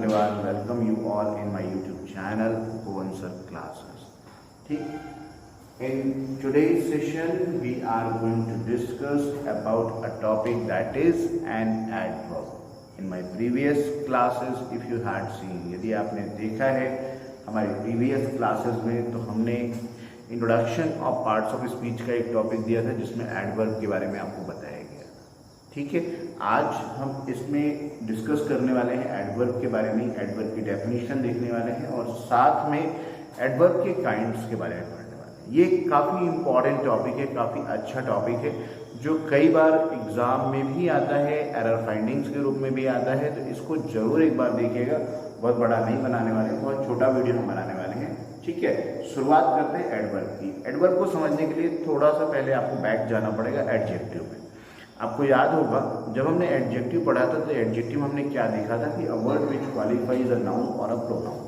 Agrawal. Welcome you all in my YouTube channel, Bhuvan Sir Classes. ठीक. In today's session, we are going to discuss about a topic that is an adverb. In my previous classes, if you had seen, यदि आपने देखा है हमारे previous classes में, तो हमने introduction of parts of speech का एक टॉपिक दिया था जिसमें एडवर्ब के बारे में आपको बताया गया। ठीक है, आज हम इसमें डिस्कस करने वाले हैं एडवर्ब के बारे में, एडवर्ब की डेफिनेशन देखने वाले हैं और साथ में एडवर्ब के काइंड्स के बारे में पढ़ने वाले हैं। ये काफ़ी इंपॉर्टेंट टॉपिक है, काफ़ी अच्छा टॉपिक है जो कई बार एग्जाम में भी आता है, एरर फाइंडिंग्स के रूप में भी आता है, तो इसको जरूर एक बार देखिएगा। बहुत बड़ा नहीं बनाने वाले, बहुत छोटा वीडियो हम बनाने वाले हैं। ठीक है, शुरुआत करते हैं एडवर्ब की। एडवर्ब को समझने के लिए थोड़ा सा पहले आपको बैक जाना पड़ेगा एडजेक्टिव में। आपको याद होगा जब हमने एडजेक्टिव पढ़ा था तो एडजेक्टिव हमने क्या देखा था कि a word which qualifies a noun और अ प्रोनाउन,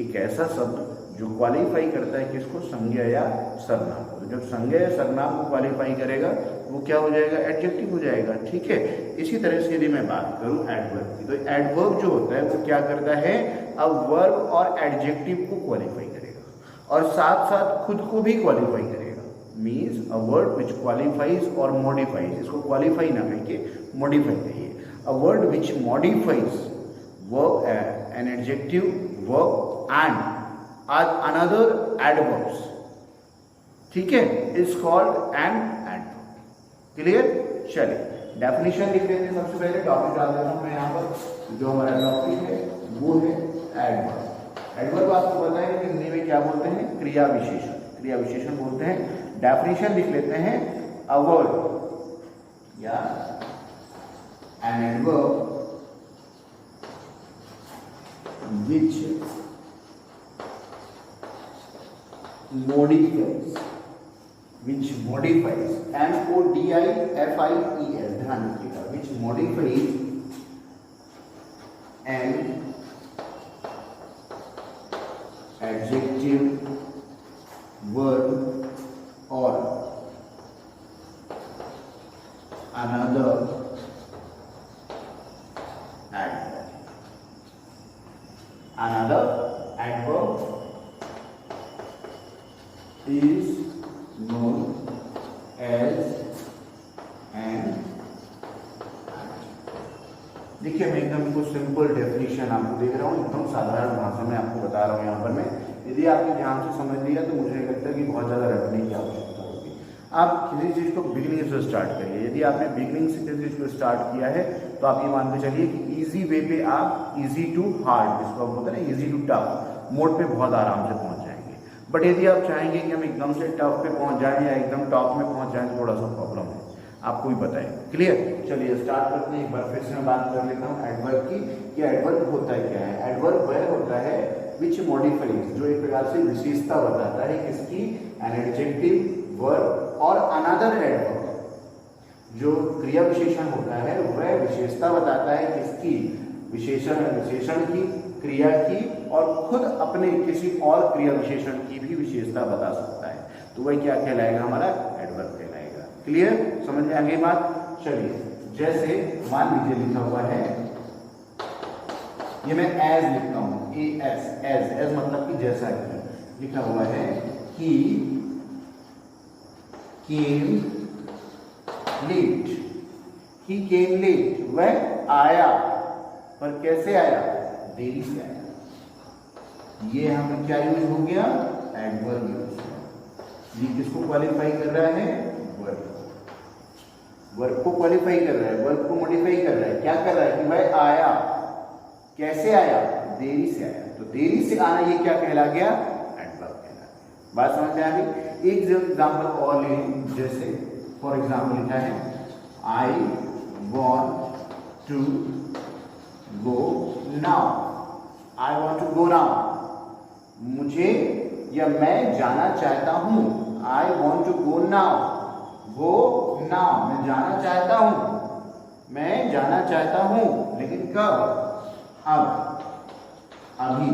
एक ऐसा शब्द जो क्वालिफाई करता है किसको, संज्ञा या सर्वनाम को। जब संज्ञा या सर्वनाम को क्वालिफाई करेगा वो क्या हो जाएगा, एडजेक्टिव हो जाएगा। ठीक है, इसी तरह से यदि मैं बात करूं एडवर्ब की, तो एडवर्ब जो होता है वो क्या करता है, अ वर्ब और एडजेक्टिव को क्वालिफाई करेगा और साथ साथ खुद को भी क्वालिफाई करेगा। Means a word which qualifies और मॉडिफाइज, इसको क्वालिफाई ना कहिए, मॉडिफाई कहिए। A word which modifies verb, an adjective, verb and another adverbs, ठीक है, is called an adverb. Clear? चलिए डेफिनेशन लिख लेते हैं। सबसे पहले टॉपिक डाल देता हूं मैं यहाँ पर, जो हमारा टॉपिक है वो है एडवर्ब। एडवर्ब आपको पता है कि हिंदी में क्या बोलते हैं, क्रिया विशेषण, क्रिया विशेषण बोलते हैं। डेफिनेशन लिख लेते हैं, अ वर्ड या an adverb which modifies, M-O-D-I-F-I-E-S, ध्यान रखिएगा, which modifies an adjective, verb or another adverb. Another adverb is known as an adjective. देखिए मैं एकदम इसको सिंपल डेफिनेशन आपको देख रहा हूँ, एकदम साधारण भाषा में आपको बता रहा हूँ यहाँ पर मैं। यदि आपने ध्यान से समझ लिया तो मुझे लगता है कि बहुत ज़्यादा रटने की आवश्यकता होगी। आप किसी चीज़ को बिगिनिंग से स्टार्ट करिए। यदि आपने बिगिनिंग से किसी चीज़ को स्टार्ट किया है तो आप ये मान के चलिए कि इजी वे पे आप इजी टू हार्ड, जिसको हम बोलते हैं ना इजी टू टफ मोड पे बहुत आराम से पहुंच जाएंगे। बट यदि आप चाहेंगे कि हम एकदम से टफ पे पहुंच जाएं या एकदम टॉप में पहुंच जाएं, थोड़ा सा प्रॉब्लम है, आपको भी पता है। क्लियर? चलिए स्टार्ट करते हैं। एक बार फिर से मैं बात कर लेता हूँ एडवर्ब की कि एडवर्ब होता है क्या है। एडवर्ब वह होता है विच मॉडिफाइज, जो एक प्रकार से विशेषता बताता है किसकी, एन एडजेक्टिव, वर्ब और अनदर एडवर्ब। जो क्रिया विशेषण होता है वह विशेषता बताता है किसकी, विशेषण की, क्रिया की और खुद अपने किसी और क्रिया विशेषण की भी विशेषता बता सकता है। तो वह क्या कहलाएगा, हमारा एडवर्ब कहलाएगा। क्लियर? समझ में आ गई बात? चलिए जैसे मान लीजिए लिखा हुआ है, ये मैं एज लिखता हूं, ए एस, एज मतलब कि जैसा कि लिखा हुआ है कि केम लेट, ही केम लेट, वह आया, पर कैसे आया, देरी से आया। ये हमें क्या यूज हो गया, एडवर्ब यूज हुआ। ये किसको क्वालिफाई कर रहा है, वर्ब, वर्ब को क्वालिफाई कर रहा है, वर्ब को मॉडिफाई कर रहा है। क्या कर रहा है कि वह आया, कैसे आया, देरी से आया। तो देरी से आना ये क्या कहला गया, एडवर्ब कहला गया। बात समझ में आ गई? एक एग्जांपल और ले, जैसे फॉर एग्जांपल लिखा है I want to go now, I want to go now, मुझे या मैं जाना चाहता हूं। I want to go now, go now, मैं जाना चाहता हूं, मैं जाना चाहता हूं, लेकिन कब, अब, अभी।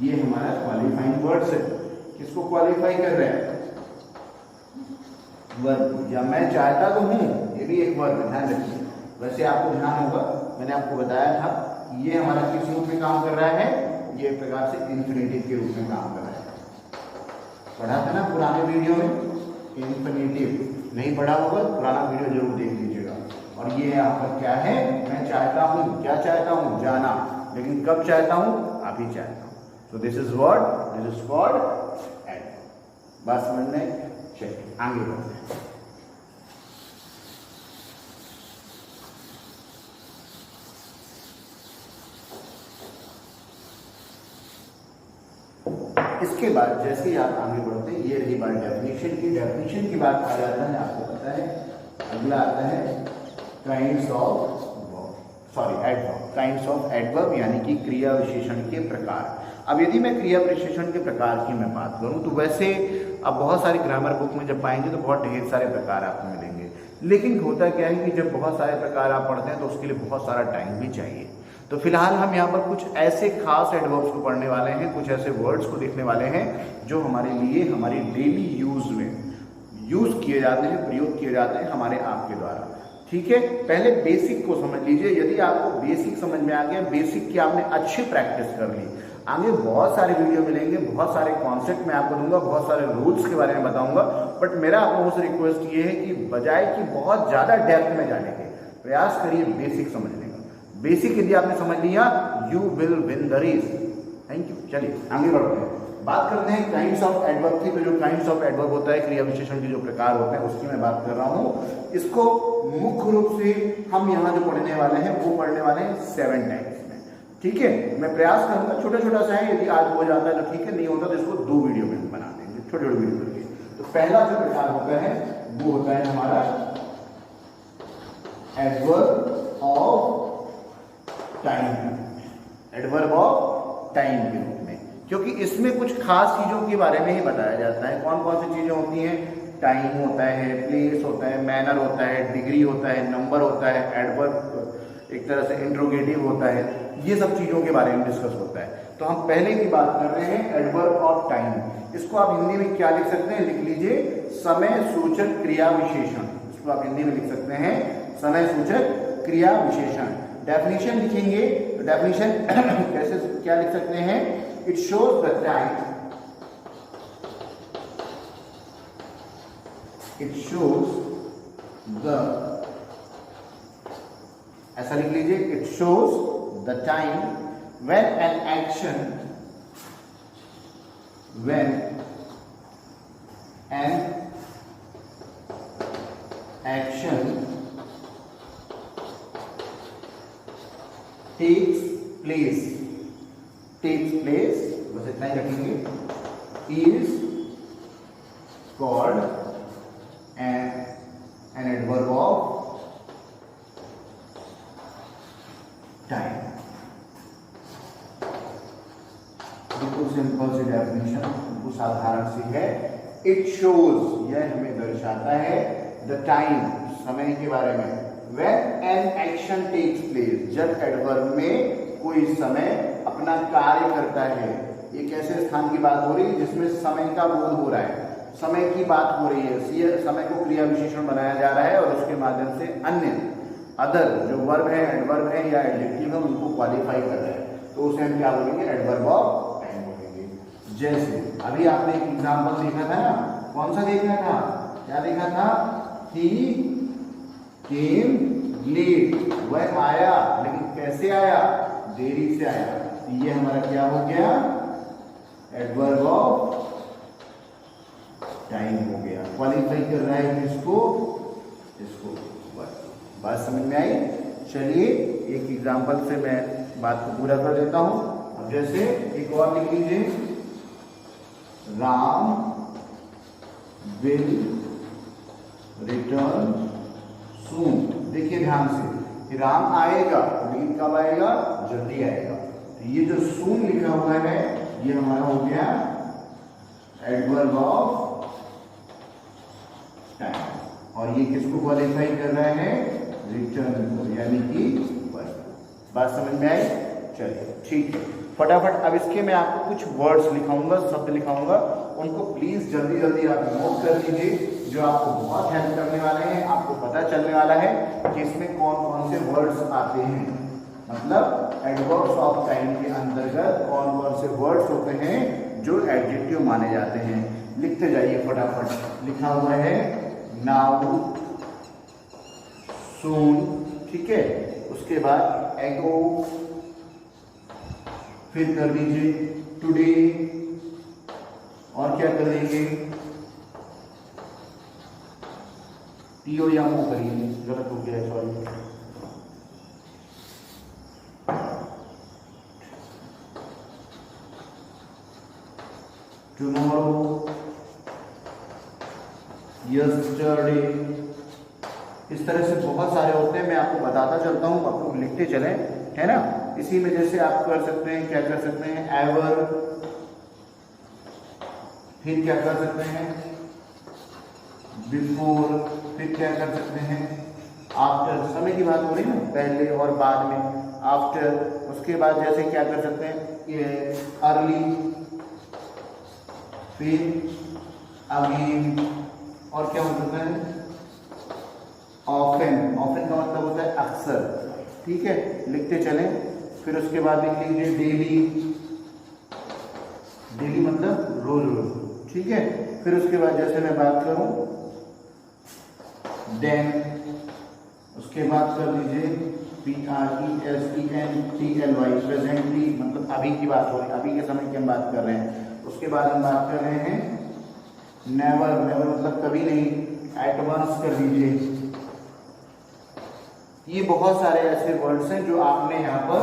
ये हमारा क्वालिफाइंग वर्ड्स है। किसको क्वालिफाई कर रहे हैं, वर्ब। या मैं चाहता तो हूं, ये भी एक वर्ब है, ध्यान रखिए। वैसे आपको ध्यान होगा, मैंने आपको बताया था ये हमारा किस रूप में काम कर रहा है, ये एक प्रकार से इन्फिनेटिव के रूप में काम कर रहा है। पढ़ा था ना पुराने वीडियो में इन्फिनेटिव, नहीं पढ़ा होगा पुराना वीडियो जरूर देख लीजिएगा। और ये यहाँ पर क्या है, मैं चाहता हूँ, क्या चाहता हूँ, जाना, लेकिन कब चाहता हूँ, अभी चाहता हूँ। So this is word, this is called adverb. बात समझ में, चलिए आगे बढ़ते हैं। इसके बाद जैसे ही आप आगे बढ़ते हैं, ये रही बात डेफिनेशन की। डेफिनेशन की बात आ जाता है, आपको पता है, अगला आता है kinds of adverb. Kinds of adverb यानी कि क्रिया विशेषण के प्रकार। अब यदि मैं क्रिया विशेषण के प्रकार की मैं बात करूं तो वैसे अब बहुत सारी ग्रामर बुक में जब पाएंगे तो बहुत ढेर सारे प्रकार आपको मिलेंगे, लेकिन होता क्या है कि जब बहुत सारे प्रकार आप पढ़ते हैं तो उसके लिए बहुत सारा टाइम भी चाहिए। तो फिलहाल हम यहाँ पर कुछ ऐसे खास एडवर्ब्स को पढ़ने वाले हैं, कुछ ऐसे वर्ड्स को देखने वाले हैं जो हमारे लिए हमारी डेली यूज में यूज किए जाते हैं, प्रयोग किए जाते हैं हमारे आपके द्वारा। ठीक है, पहले बेसिक को समझ लीजिए। यदि आपको बेसिक समझ में आ गया, बेसिक की आपने अच्छी प्रैक्टिस कर ली, आगे बहुत सारे वीडियो मिलेंगे, बहुत सारे कॉन्सेप्ट मैं आपको दूंगा, बहुत सारे रूल्स के बारे में बताऊंगा। बट मेरा आप लोगों से रिक्वेस्ट ये है कि बजाय कि बहुत ज्यादा डेप्थ में जाने के, प्रयास करिए बेसिक समझने का। बेसिक यदि आपने समझ लिया, you will win the race. Thank you. चलिए आगे बढ़ते हैं, बात करते हैं काइंड्स ऑफ एडवर्ब की। तो जो काइंड्स ऑफ एडवर्ब होता है, क्रिया विशेषण के जो प्रकार होते हैं, उसकी मैं बात कर रहा हूं। इसको मुख्य रूप से हम यहाँ जो पढ़ने वाले हैं वो पढ़ने वाले हैं 7 टाइप्स में। ठीक है, मैं प्रयास करूंगा, छोटा छोटा सा है, यदि आज हो जाता है तो ठीक है, नहीं होता तो इसको 2 वीडियो में बना देंगे, छोटे छोटे वीडियो करके। तो पहला जो प्रकार होता है वो होता है हमारा adverb of time. Adverb of time के रूप में, क्योंकि इसमें कुछ खास चीजों के बारे में ही बताया जाता है। कौन कौन सी चीजें होती हैं, टाइम होता है, प्लेस होता है, मैनर होता है, डिग्री होता है, नंबर होता है, एडवर्ब एक तरह से इंट्रोगेटिव होता है, ये सब चीजों के बारे में डिस्कस होता है। तो हम पहले की बात कर रहे हैं एडवर्ब ऑफ टाइम। इसको आप हिंदी में क्या लिख सकते हैं, लिख लीजिए समय सूचक क्रिया विशेषण। इसको आप हिंदी में लिख सकते हैं समय सूचक क्रिया विशेषण। डेफिनेशन लिखेंगे तो डेफिनेशन कैसे क्या लिख सकते हैं, it shows the time, it shows the, ऐसा लिख लीजिए, it shows the time when an action, when an action takes place, बस इतना ही रखेंगे, is called an adverb of time। बिल्कुल सिंपल सी डेफिनेशन, बिल्कुल साधारण सी है। इट शोज, यह हमें दर्शाता है, द टाइम, समय के बारे में, when an action takes place, जब एडवर्ब में कोई समय अपना कार्य करता है। एक ऐसे स्थान की बात हो रही है जिसमें समय का बोध हो रहा है, समय की बात हो रही है, समय को क्रिया विशेषण बनाया जा रहा है और उसके माध्यम से अन्य अदर जो वर्ब है, एडवर्ब है या एडजेक्टिव है, उनको क्वालिफाई कर रहा है, तो उसे हम क्या बोलेंगे, एडवर्ब ऑफ टाइम बोलेंगे। जैसे अभी आपने एक एग्जाम्पल देखा था ना, कौन सा देखा था, क्या देखा था, ही केम लेट, वह आया, लेकिन कैसे आया, देरी से आया। ये हमारा क्या हो गया, एडवर्ब ऑफ टाइम हो गया। क्वालिफाई कर रहा है किसको, इसको। बात समझ में आई। चलिए एक एग्जांपल से मैं बात को पूरा कर देता हूं। अब जैसे एक और लिख लीजिए, राम विल रिटर्न सून। देखिए ध्यान से कि राम आएगा, लेकिन कब आएगा, जल्दी आएगा। तो ये जो सून लिखा हुआ है ये हमारा हो गया एडवर्ब ऑफ टाइम, और ये किसको क्वालिफाई कर रहा है, रिटर्न को, यानी कि बात समझ में आई। चलिए ठीक है, फटाफट अब इसके मैं आपको कुछ वर्ड्स लिखाऊंगा, शब्द लिखाऊंगा, उनको प्लीज जल्दी जल्दी आप नोट कर लीजिए, जो आपको बहुत हेल्प करने वाले हैं। आपको पता चलने वाला है कि इसमें कौन कौन से वर्ड्स आते हैं। मतलब एडवर्ब्स ऑफ टाइम के अंतर्गत कौन कौन से वर्ड्स होते हैं जो एडजेक्टिव माने जाते हैं। लिखते जाइए फटाफट। लिखा हुआ है नाउ, सून, ठीक है, उसके बाद एगो, फिर कर दीजिए टुडे, और क्या कर देंगे, टीओ या मो करिए, गलत हो गया, सॉरी। टुमारो, यस्टरडे, इस तरह से बहुत सारे होते हैं, मैं आपको बताता चलता हूँ, आप लोग लिखते चलें, है ना। इसी में जैसे आप कर सकते हैं, क्या कर सकते हैं, एवर, फिर क्या कर सकते हैं, बिफोर, फिर क्या कर सकते हैं, आफ्टर, समय की बात हो रही है ना, पहले और बाद में, आफ्टर। उसके बाद जैसे क्या कर सकते हैं, अर्ली, फिर अगेन, और क्या हो सकता है, ऑफन। ऑफन का मतलब होता है अक्सर, ठीक है, लिखते चलें। फिर उसके बाद लिख लीजिए डेली, डेली मतलब रोज रोज, ठीक है। फिर उसके बाद जैसे मैं बात करूं देन, उसके बाद कर लीजिए PRESENTLY, प्रेजेंटली मतलब अभी की बात हो रही है, अभी के समय की हम बात कर रहे हैं। उसके बाद हम बात कर रहे हैं नेवर, नेवर मतलब कभी नहीं, एट वंस कर दीजिए। ये बहुत सारे ऐसे वर्ड्स हैं जो आपने यहाँ पर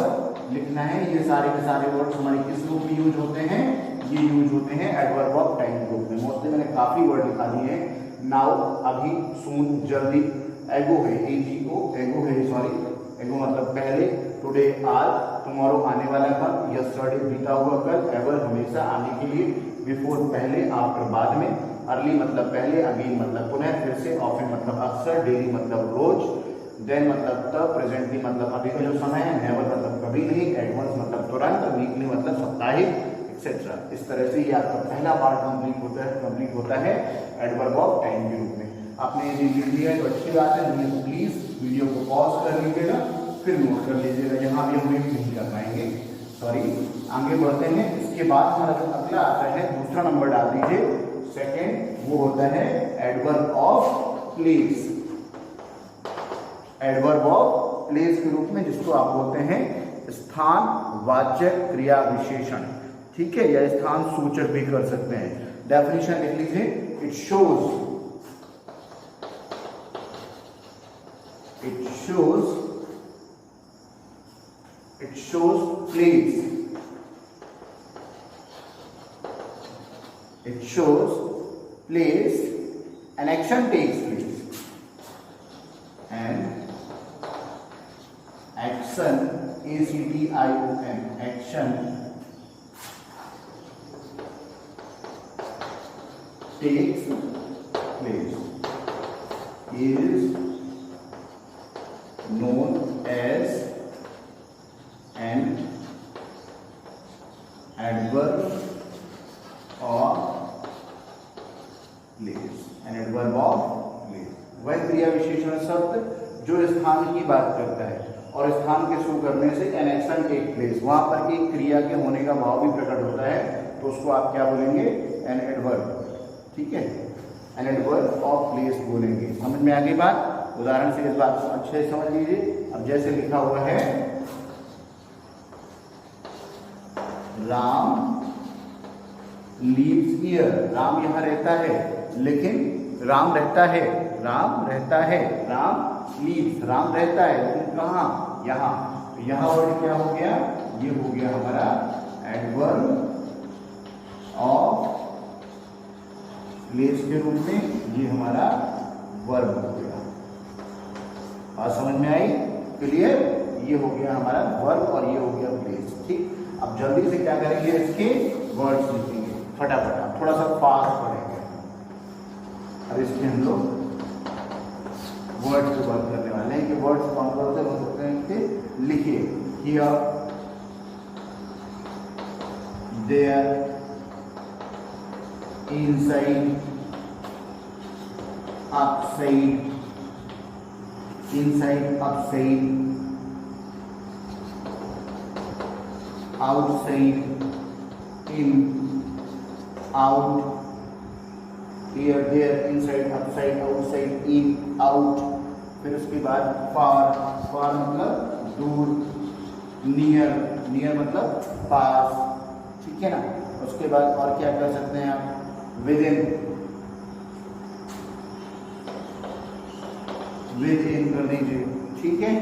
लिखना है। ये सारे के सारे वर्ड्स हमारे किस रूप में यूज होते हैं, ये यूज होते हैं एडवर्ब ऑफ टाइम रूप में। मोस्टली मैंने काफी वर्ड लिखा दिए हैं। नाउ अभी, सून जल्दी, एगो है AGO, एगो है सॉरी, एगो मतलब पहले, टुडे आज, टुमारो आने वाला कल, यस्टरडे बीता हुआ कल, एवर हमेशा आने के लिए, बिफोर पहले, आफ्टर बाद में, अर्ली मतलब पहले, अगेन मतलब पुनः फिर से, ऑफन मतलब अक्सर, डेली मतलब रोज, देन मतलब तब, प्रेजेंटली मतलब अभी का जो समय है, नेवर मतलब कभी नहीं, एडवांस मतलब तुरंत, वीकली मतलब साप्ताहिक, एक्सेट्रा। इस तरह से ये आपका पहला पार्ट कंप्लीट होता है एडवर्ब ऑफ टाइम के रूप में। आपने यदि लिख लिया है तो अच्छी बात है, नहीं तो प्लीज वीडियो को पॉज कर लीजिएगा, फिर नोट कर लीजिएगा। यहाँ भी हम नहीं कर पाएंगे, सॉरी। आगे बढ़ते हैं। इसके बाद हमारा जो अगला आता है, दूसरा नंबर डाल दीजिए, सेकेंड, वो होता है adverb of place. Adverb of place के रूप में जिसको आप बोलते हैं स्थान वाचक क्रिया विशेषण, ठीक है, या स्थान सूचक भी कर सकते हैं। डेफिनेशन लिख लीजिए, it shows place, it shows place, an action takes place, and action, ACTION, action takes place, is known as an adverb of place, an adverb of place। वह क्रिया विशेषण शब्द जो स्थान की बात करता है और स्थान के शो करने से एन एक्शन टेक प्लेस, वहां पर एक क्रिया के होने का भाव भी प्रकट होता है, तो उसको आप क्या बोलेंगे, एन एडवर्ब, ठीक है, एन एडवर्ब ऑफ प्लेस बोलेंगे। समझ में आ गई बात। उदाहरण से इस बात को अच्छे से समझ लीजिए। अब जैसे लिखा हुआ है राम लीव्स हियर, राम यहाँ रहता है, लेकिन राम रहता है, राम लीव्स, राम रहता है, लेकिन कहाँ, यहाँ। तो यहाँ वर्ड क्या हो गया, ये हो गया हमारा एडवर्ब ऑफ प्लेस के रूप में, ये हमारा वर्ब हो गया। बात समझ में आई, क्लियर। ये हो गया हमारा वर्ब और ये हो गया प्लेस, ठीक। अब जल्दी से क्या करेंगे, इसके वर्ड्स लिखेंगे फटाफट, थोड़ा सा फास्ट पढ़ेंगे। अब इसमें हम लोग वर्ड्स की बात करने वाले हैं कि वर्ड्स कौन कौन से हो सकते हैं इसके, लिखिए। Here, there, inside, outside, inside, outside, outside, in, out, here, there, inside, upside, outside, in, out। फिर उसके बाद far, far मतलब दूर, near, near मतलब पास, ठीक है ना। उसके बाद और क्या कर सकते हैं आप, within, within कर दीजिए, ठीक है।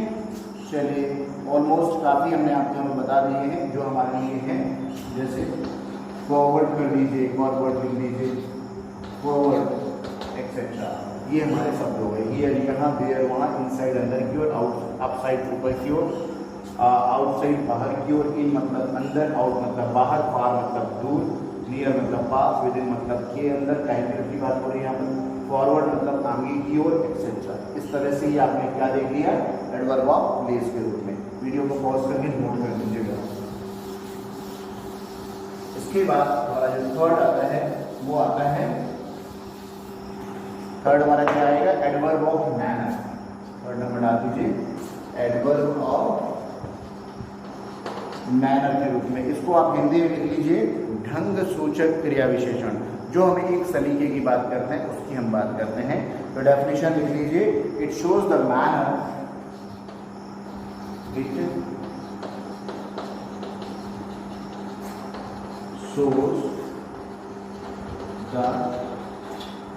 चलिए ऑलमोस्ट काफ़ी हमने आपको बता दिए हैं जो हमारे लिए हैं। जैसे फॉरवर्ड कर दीजिए, फॉरवर्ड लिख दीजिए, फॉरवर्ड एक्सेट्रा, ये हमारे शब्द हो गए। हियर यहाँ, देयर वहाँ, इनसाइड अंदर की ओर, आउट अपसाइड ऊपर की ओर, आउटसाइड बाहर की ओर, इन मतलब अंदर, आउट मतलब बाहर, फार मतलब दूर, नियर मतलब पास, विदिन मतलब के अंदर, टाइम की बात हो रही है यहाँ पर, फॉरवर्ड मतलब आगे की ओर एक्सेट्रा। इस तरह से ही आपने क्या देख लिया, एडवर्ब ऑफ प्लेस के रूप में। वीडियो को पॉज करके नोट कर लीजिएगा। इसके बाद हमारा जो थर्ड आता है वो आता है, थर्ड हमारा क्या आएगा, adverb of manner. Third number डाल दीजिए, एडवर्ब ऑफ मैनर के रूप में। इसको आप हिंदी में लिख लीजिए, ढंग सूचक क्रिया विशेषण। जो हम एक सलीके की बात करते हैं उसकी हम बात करते हैं। तो डेफिनेशन लिख लीजिए, it shows the manner, shows the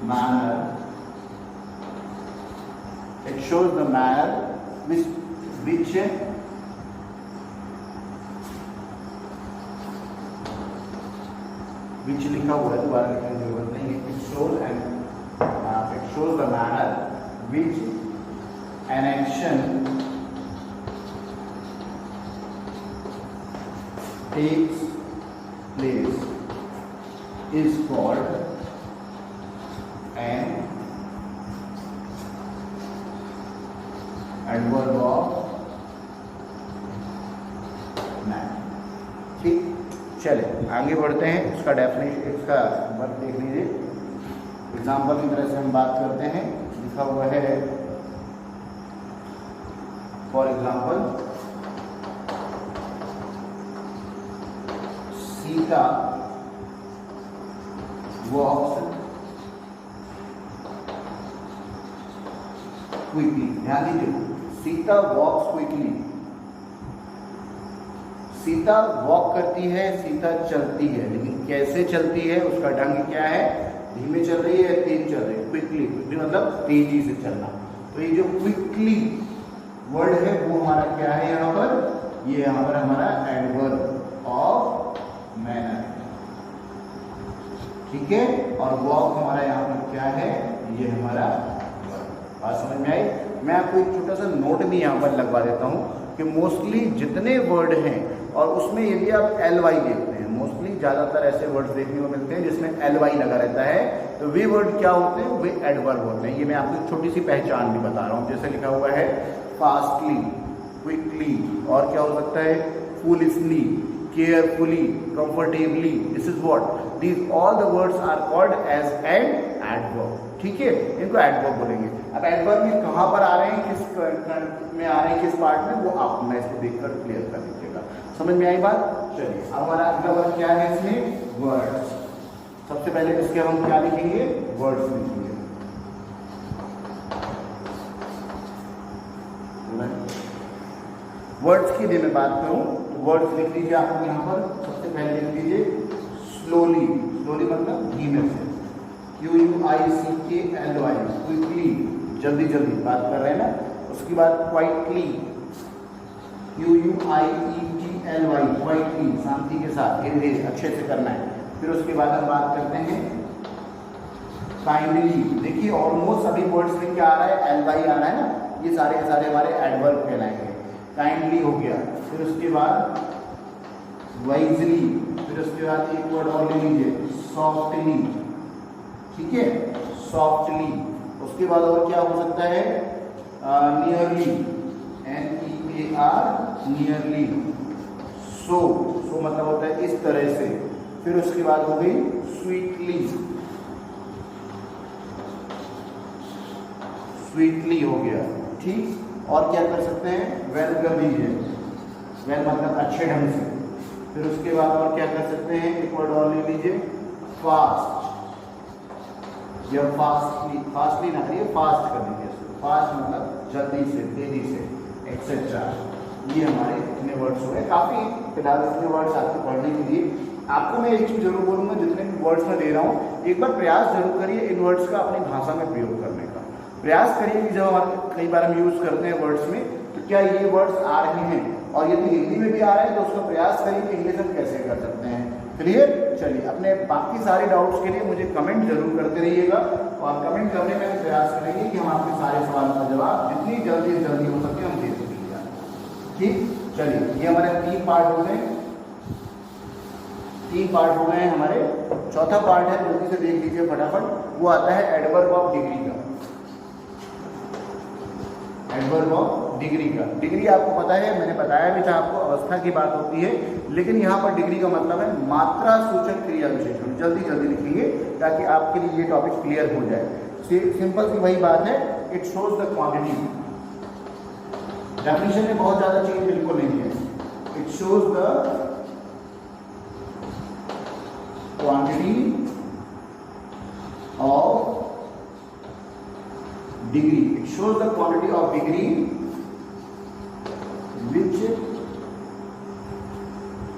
manner, it shows the manner which लिखा हुआ है, दोबारा लिखने की जरूरत नहीं है। It shows the manner which an action takes place is called an adverb of manner। ठीक, चले आगे बढ़ते हैं। इसका डेफिनेशन, इसका वर्क देख लीजिए। एग्जाम्पल की तरह से हम बात करते हैं। लिखा हुआ है, for example, Sita walks quickly. ध्यान दीजिए, Sita walks quickly. Sita walk करती है, सीता चलती है, लेकिन कैसे चलती है, उसका ढंग क्या है, धीमे चल रही है, तेज चल रही है। क्विकली, क्विकली मतलब तेजी से चलना। तो ये जो क्विकली वर्ड है वो हमारा क्या है यहाँ पर, ये यहाँ पर हमारा एडवर्ब ऑफ मैनर, ठीक है। और वॉक हमारा यहाँ पर क्या है, ये हमारा वर्ब। बात समझ में आई। मैं आपको एक छोटा सा नोट भी यहाँ पर लगवा देता हूँ कि मोस्टली जितने वर्ड हैं और उसमें यदि आप LY देखते हैं, मोस्टली ज़्यादातर ऐसे वर्ड्स देखने को मिलते हैं जिसमें LY लगा रहता है, तो वे वर्ड क्या होते हैं, वे एडवर्ब होते हैं। ये मैं आपको एक छोटी सी पहचान भी बता रहा हूँ। जैसे लिखा हुआ है फास्टली, क्विकली, और क्या हो सकता है, foolishly, carefully, comfortably. This is what, these all the words are called as an adverb, ठीक है। इनको एडवर्ब बोलेंगे। अब एडवर्ब में कहाँ पर आ रहे हैं, किस में आ रहे हैं, किस पार्ट में, वो आप मैं इसको देखकर क्लियर कर लीजिएगा। समझ में आई बात। चलिए अब हमारा अगला वर्ड क्या है, इसमें वर्ड्स। सबसे पहले इसके हम क्या लिखेंगे, वर्ड्स लिखेंगे। वर्ड्स की यदि मैं बात करूं तो वर्ड्स लिख लीजिए आप यहाँ पर। सबसे पहले लिख लीजिए स्लोली। स्लोली मतलब धीमे से, QUICKLY, क्विकली, जल्दी जल्दी बात कर रहे हैं ना। उसके बाद क्वाइटली, QUIETLY, क्वाइटली, शांति के साथ, धीरे धीरे अच्छे से करना है। फिर उसके बाद हम बात करते हैं काइंडली। देखिए ऑलमोस्ट सभी वर्ड्स में क्या आ रहा है, LY आ रहा है ना। ये सारे के सारे हमारे एडवर्ब कहलाएंगे। काइंडली हो गया। फिर उसके बाद वाइजली। फिर उसके बाद एक वर्ड और ले लीजिए, सॉफ्टली, ठीक है, सॉफ्टली। उसके बाद और क्या हो सकता है, नियरली, NEAR, नियरली। सो मतलब होता है इस तरह से। फिर उसके बाद हो गई स्वीटली, स्वीटली हो गया, ठीक। और क्या कर सकते हैं, वेल कर दीजिए, वेल मतलब अच्छे ढंग से। फिर उसके बाद और क्या कर सकते हैं, एक वर्ड और ले लीजिए, फास्ट। या फास्टली ना करिए, फास्ट कर दीजिए। फास्ट मतलब जल्दी से, तेजी से, एक्सेट्रा। ये हमारे इतने वर्ड्स हो गए, काफी फिलहाल इतने वर्ड्स आपको पढ़ने के लिए। आपको मैं एक चीज जरूर बोलूंगा, जितने भी वर्ड्स मैं दे रहा हूँ एक बार प्रयास जरूर करिए इन वर्ड्स का अपनी भाषा में प्रयोग करने का। प्रयास करिए कि जब हमारे कई बार हम यूज करते हैं वर्ड्स में, तो क्या ये वर्ड्स आ रहे हैं, और यदि हिंदी में भी आ रहे हैं तो उसका प्रयास करिए कि इंग्लिश में कैसे कर सकते हैं। क्लियर? चलिए, अपने बाकी सारे डाउट्स के लिए मुझे कमेंट जरूर करते रहिएगा, और कमेंट करने में प्रयास करेंगे कि हम आपके सारे सवालों का जवाब जितनी जल्दी से जल्दी हो सके हम दे सकेंगे। ठीक, चलिए, ये हमारे 3 पार्ट हो गए, 3 पार्ट हो गए हैं हमारे। चौथा पार्ट है, जल्दी से देख लीजिए फटाफट, वो आता है एडवर्ब ऑफ डिग्री का। एडवर्ब ऑफ डिग्री का, डिग्री आपको पता है, मैंने बताया भी था आपको, अवस्था की बात होती है, लेकिन यहाँ पर डिग्री का मतलब है मात्रा सूचक क्रिया विशेषण। जल्दी जल्दी लिखेंगे ताकि आपके लिए ये टॉपिक क्लियर हो जाए। सिंपल सी वही बात है, it shows the quantity. Definition में बहुत ज्यादा चीज बिल्कुल नहीं है। It shows the quantity of degree. It shows the quantity of degree which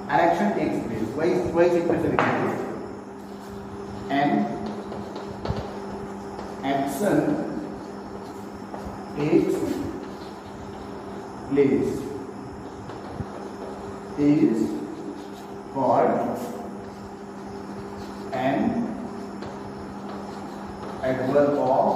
an action takes place. Why sequence लिखेंगे? An action takes place is called an adverb of।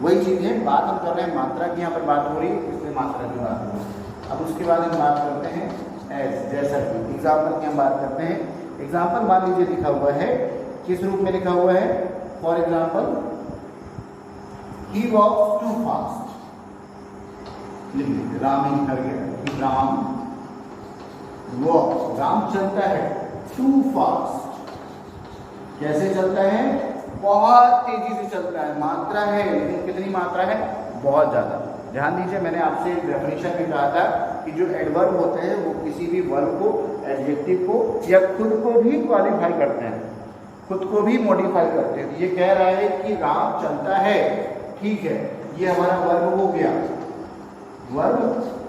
वही चीज है, बात हम कर रहे हैं मात्रा की, यहाँ पर बात हो रही है, इसलिए मात्रा की बात हो रही है। अब उसके बाद हम बात करते हैं एज, जैसा कि एग्जाम्पल की हम बात करते हैं। एग्जाम्पल मान लीजिए लिखा हुआ है, किस रूप में लिखा हुआ है? For example, he walks too fast. लिख लीजिए, राम ही कर गया, राम वॉक्स, राम चलता है, टू फास्ट, कैसे चलता है? बहुत तेजी से चलता है। मात्रा है, लेकिन कितनी मात्रा है? बहुत ज्यादा। ध्यान दीजिए, मैंने आपसे डेफिनेशन में कहा था कि जो एडवर्ब होते हैं वो किसी भी वर्ब को, एडजेक्टिव को या खुद को भी क्वालिफाई करते हैं, खुद को भी मॉडिफाई करते हैं। ये कह रहा है कि राम चलता है, ठीक है, ये हमारा वर्ब हो गया, वर्ब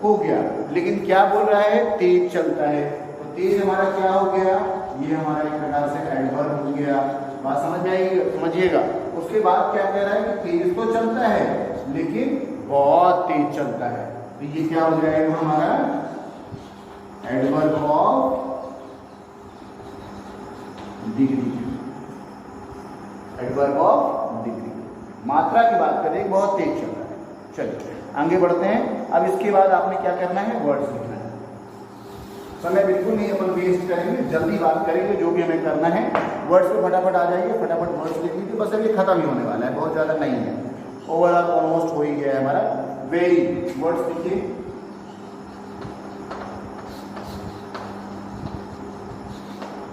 हो गया, लेकिन क्या बोल रहा है? तेज चलता है। तो तेज हमारा क्या हो गया? ये हमारा एक प्रकार से एडवर्ब हो गया। बात समझ में आएगी? समझिएगा। उसके बाद क्या कह रहा है कि तेज तो चलता है लेकिन बहुत तेज चलता है, तो ये क्या हो जाएगा हमारा? Adverb of degree. Adverb of degree, मात्रा की बात करें, बहुत तेज चल रहा है। चलिए आगे बढ़ते हैं। अब इसके बाद आपने क्या करना है? वर्ड्स लिखना है। समय बिल्कुल नहीं अपन वेस्ट करेंगे, जल्दी बात करेंगे, जो भी हमें करना है। वर्ड्स पे फटाफट आ जाइए, फटाफट वर्ड्स लिख लीजिए, बस अभी खत्म ही होने वाला है, बहुत ज़्यादा नहीं है, ओवरऑल ऑलमोस्ट हो ही गया है हमारा। वेरी, वर्ड्स लिखिए,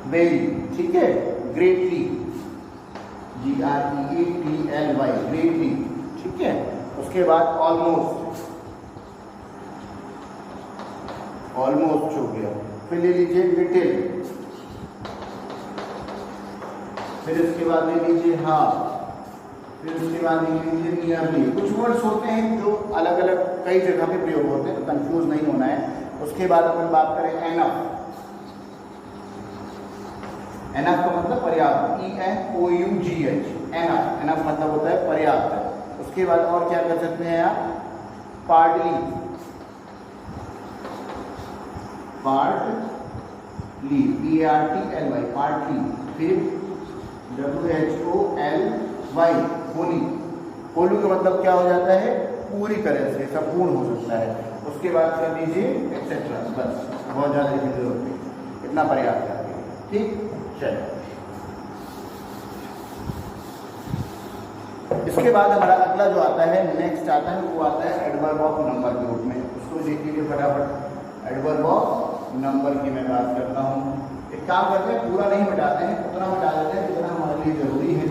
वेरी, ठीक है। ग्रेटली, GREATLY, ग्रेटली, ठीक है। उसके बाद ऑलमोस्ट, ऑलमोस्ट हो गया। फिर ले लीजिए लिटिल, फिर उसके बाद ले लीजिए हाफ, फिर उसके बाद ले लीजिए नियरली। कुछ वर्ड्स होते हैं जो अलग अलग कई जगह पे प्रयोग होते हैं, तो कंफ्यूज नहीं होना है। उसके बाद अपन बात करें एनफ। एनफ का मतलब पर्याप्त, ENOUGH, एनफ। एनफ मतलब होता है पर्याप्त। उसके बाद और क्या कर सकते हैं आप? Partly, partly, PARTLY, partly. फिर WHOLY, होली। होली का मतलब क्या हो जाता है? पूरी तरह से, संपूर्ण हो सकता है। उसके बाद कर दीजिए एक्सेट्रा, बस, बहुत ज़्यादा लिखने की जरूरत नहीं, इतना पर्याप्त है, ठीक। चलिए, इसके बाद हमारा अगला जो आता है, नेक्स्ट आता है, वो आता है एडवर्ब ऑफ नंबर के रूप में। उसको देख लीजिए फटाफट। एडवर्ब ऑफ नंबर की मैं बात करता हूँ। एक काम करते हैं, पूरा नहीं मिटाते हैं, उतना मिटा देते हैं जितना हमारे लिए जरूरी है,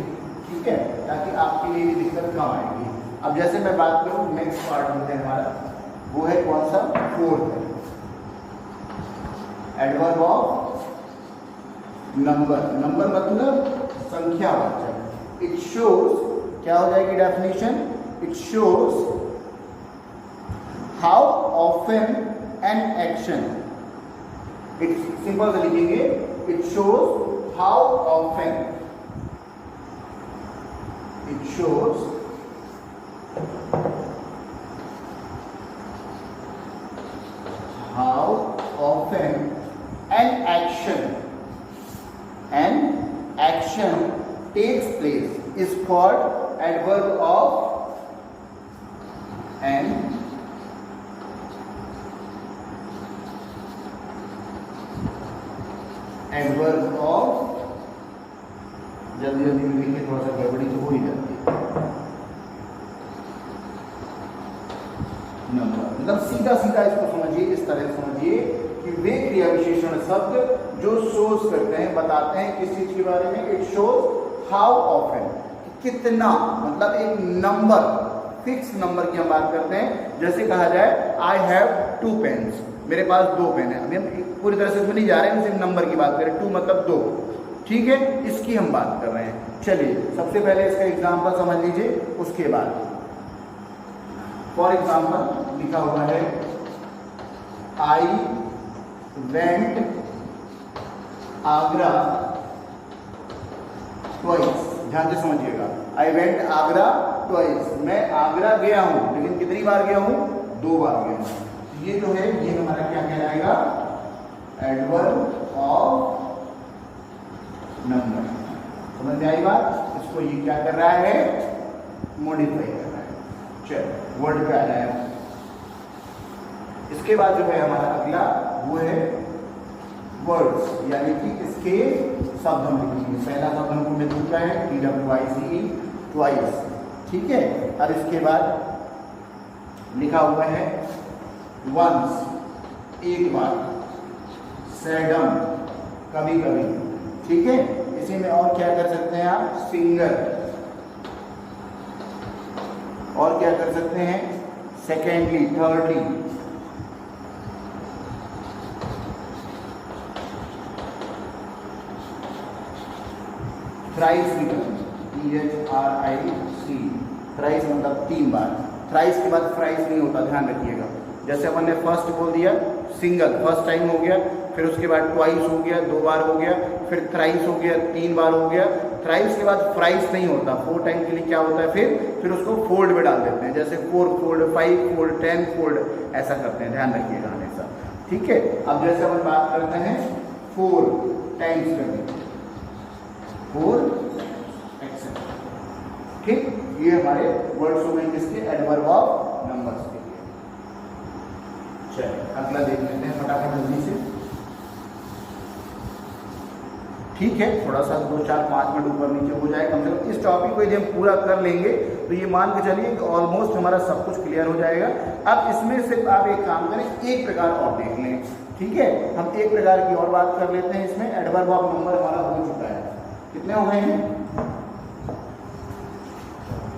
ठीक है, ताकि आपके लिए भी दिक्कत कम आएगी। अब जैसे मैं बात करूँ, नेक्स्ट पार्ट होता है हमारा, वो है कौन सा? फोर्थ है। एडवर्ब ऑफ नंबर, नंबर मतलब संख्यावाचक। इट शोज, क्या हो जाएगी definition, it shows how often an action, it simple से लिखेंगे, it shows how often, it shows how often an action takes place is called adverb of an adverb of, जल्दी जल्दी लिखिए, थोड़ा सा गड़बड़ी तो हो ही जाती है। नंबर मतलब सीधा सीधा इसको समझिए, इस तरह से समझिए कि वे क्रिया विशेषण शब्द जो शोज करते हैं, बताते हैं किस चीज के बारे में, इट शोज हाउ ऑफन, कितना, मतलब एक नंबर, फिक्स नंबर की हम बात करते हैं। जैसे कहा जाए आई हैव 2 पेन्स, मेरे पास 2 पेन है। अभी हम पूरी तरह से इसमें नहीं जा रहे हैं, सिर्फ नंबर की बात करें, 2 मतलब 2, ठीक है, इसकी हम बात कर रहे हैं। चलिए सबसे पहले इसका एग्जाम्पल समझ लीजिए, उसके बाद फॉर एग्जाम्पल लिखा हुआ है आई वेंट आगरा ट्वाइस, ध्यान से समझिएगा, आई वेंट आगरा ट्वाइस, मैं आगरा गया हूं, लेकिन कितनी बार गया हूं, 2 बार गया हूं। ये जो है ये हमारा क्या कहलाएगा, एडवर्ब ऑफ नंबर। समझ में आई बात, इसको ये क्या कर रहा है, मॉडिफाई कर रहा है। चलो वर्ड पे आ रहा है। इसके बाद जो है हमारा अगला वो है वर्ड्स, यानी कि इसके शब्द हम लिखेंगे। पहला शब्द हमको मिल चुका है TWICE, ट्वाइस, ठीक है। अब इसके बाद लिखा हुआ है वंस, एक बार, सेडम, कभी कभी, ठीक है। इसी में और क्या कर सकते हैं आप, सिंगर, और क्या कर सकते हैं, सेकेंडली, थर्डली, थ्राइस भी करेंगे, THRIC, थ्राइस मतलब 3 बार। थ्राइस के बाद फ्राइस नहीं होता, ध्यान रखिएगा। जैसे अपन ने फर्स्ट बोल दिया सिंगल, फर्स्ट टाइम हो गया, फिर उसके बाद ट्वाइस हो गया, 2 बार हो गया, फिर थ्राइस हो गया, 3 बार हो गया। थ्राइस के बाद फ्राइस नहीं होता, 4 टाइम के लिए क्या होता है, फिर उसको फोल्ड में डाल देते हैं, जैसे 4 फोल्ड, 5 फोल्ड, 10 फोल्ड, ऐसा करते हैं, ध्यान रखिएगा हमेशा, ठीक है। अब जैसे अपन बात करते हैं 4 टाइम्स करने, 4 एक्सेप्ट, ठीक। ये हमारे वर्ड्स हो गए किसके, एडवर्ब ऑफ नंबर्स के लिए। चलिए अगला देख लेते हैं फटाफट जल्दी से, ठीक है। थोड़ा सा 2, 4, 5 मिनट ऊपर नीचे हो जाए, कम से कम इस टॉपिक को यदि हम पूरा कर लेंगे तो ये मान के चलिए कि ऑलमोस्ट हमारा सब कुछ क्लियर हो जाएगा। अब इसमें सिर्फ आप एक काम करें, एक प्रकार और देख लें, ठीक है। हम एक प्रकार की और बात कर लेते हैं। इसमें एडवर्ब ऑफ नंबर हमारा हो चुका है, कितने हो गए हैं,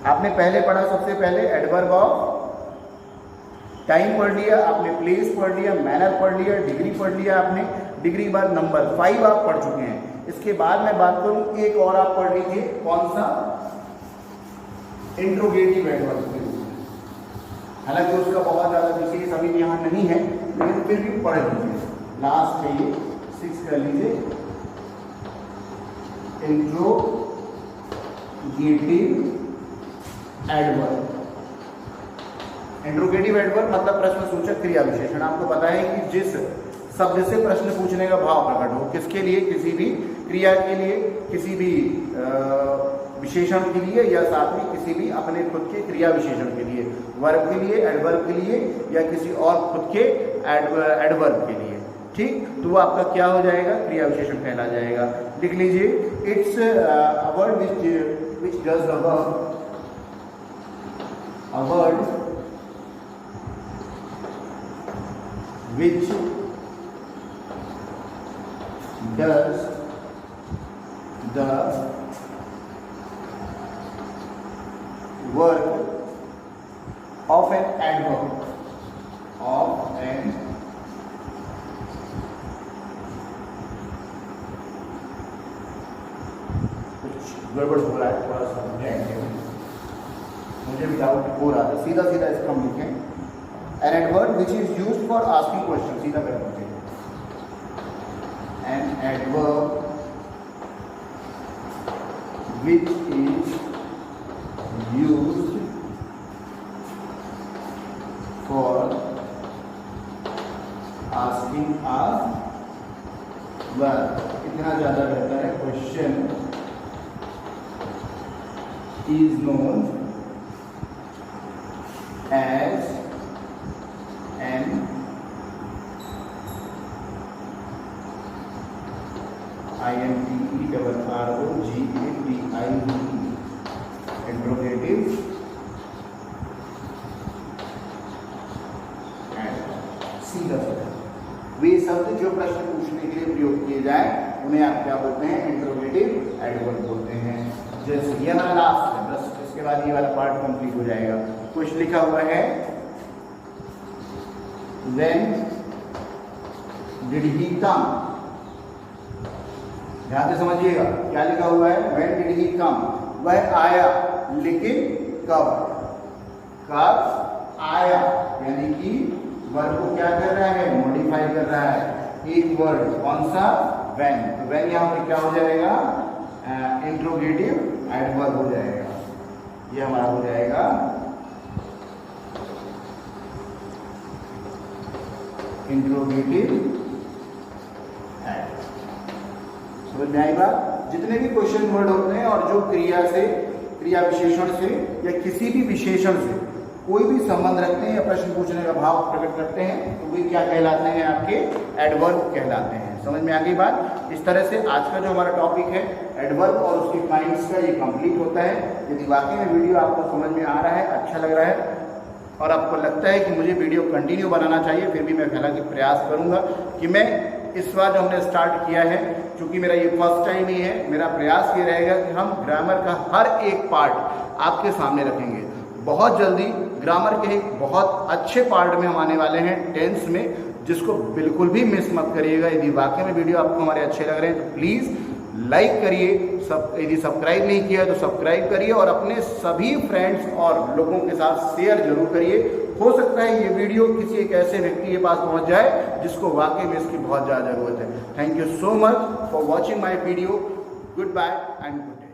आपने पहले पढ़ा, सबसे पहले एडवर्ब ऑफ टाइम पढ़ लिया आपने, प्लेस पढ़ लिया, मैनर पढ़ लिया, डिग्री पढ़ लिया आपने, डिग्री के बाद नंबर, 5 आप पढ़ चुके हैं। इसके बाद मैं बात करूं, एक और आप पढ़ लीजिए, कौन सा, इंट्रोगेटिव एडवर्ब के रूप में। हालांकि उसका बहुत ज्यादा विशेष अभी यहाँ नहीं है, लेकिन फिर भी पढ़ लीजिए, लास्ट है ये, 6 कर लीजिए, इंट्रोगेटिव एडवर्ब। इंट्रोगेटिव एडवर्ब मतलब प्रश्न सूचक क्रिया विशेषण। आपको पता है कि जिस शब्द से प्रश्न पूछने का भाव प्रकट हो, किसके लिए, किसी भी क्रिया के लिए, किसी भी विशेषण के लिए, या साथ में किसी भी अपने खुद के क्रिया विशेषण के लिए, वर्ब के लिए, एडवर्ब के लिए, या किसी और खुद के एडवर्ब के लिए, ठीक। तो वो आपका क्या हो जाएगा, क्रिया विशेषण कहला जाएगा। लिख लीजिए, it's a word which does the verb, a word which does the work of an adverb, of an गड़बड़ हो रहा है, थोड़ा सा समझेंगे, मुझे भी डाउट हो रहा था। सीधा सीधा इसका हम लिखें, an adverb which is used for asking question, सीधा कर दीजिए, an adverb which is used for asking a verb, इतना ज्यादा बेहतर है। Question is known as an interrogative सीधा सीधा वे शब्द जो प्रश्न पूछने के लिए प्रयोग किए जाए उन्हें आप क्या बोलते हैं? इंट्रोगेटिव एडवर्ब बोलते हैं। जैसे ये हमारा लास्ट है, बस इसके बाद ये वाला पार्ट कंप्लीट हो जाएगा। कुछ लिखा हुआ है, When did he come? ध्यान से समझिएगा क्या लिखा हुआ है। When did he come? वह आया, लेकिन कब? कब आया, यानी कि वर्ब को क्या कर रहा है? मॉडिफाई कर रहा है। एक वर्ड कौन सा? when। तो when यहाँ पर क्या हो जाएगा? इंट्रोगेटिव एडवर्ब हो जाएगा। ये हमारा हो जाएगा इंट्रोगेटिव एडवर्ब। समझ में आई बात? जितने भी क्वेश्चन वर्ड होते हैं और जो क्रिया से, क्रिया विशेषण से या किसी भी विशेषण से कोई भी संबंध रखते हैं या प्रश्न पूछने का भाव प्रकट करते हैं तो वे क्या कहलाते हैं? आपके एडवर्ब कहलाते हैं। समझ में आ गई बात? इस तरह से आज का जो हमारा टॉपिक है एडवर्ब और उसके काइंड्स का, ये कंप्लीट होता है। यदि वाकई में वीडियो आपको समझ में आ रहा है, अच्छा लग रहा है और आपको लगता है कि मुझे वीडियो कंटिन्यू बनाना चाहिए, फिर भी मैं हालांकि प्रयास करूंगा कि मैं इस बार जो हमने स्टार्ट किया है, क्योंकि मेरा ये फर्स्ट टाइम ही है, मेरा प्रयास ये रहेगा कि हम ग्रामर का हर एक पार्ट आपके सामने रखेंगे। बहुत जल्दी ग्रामर के एक बहुत अच्छे पार्ट में हम आने वाले हैं, टेंस में, जिसको बिल्कुल भी मिस मत करिएगा। यदि वाकई में वीडियो आपको हमारे अच्छे लग रहे हैं तो प्लीज़ लाइक करिए, यदि सब्सक्राइब नहीं किया तो सब्सक्राइब करिए और अपने सभी फ्रेंड्स और लोगों के साथ शेयर जरूर करिए। हो सकता है ये वीडियो किसी एक ऐसे व्यक्ति के पास पहुंच जाए जिसको वाकई में इसकी बहुत ज़्यादा ज़रूरत है। Thank you so much for watching my video. Goodbye and good day.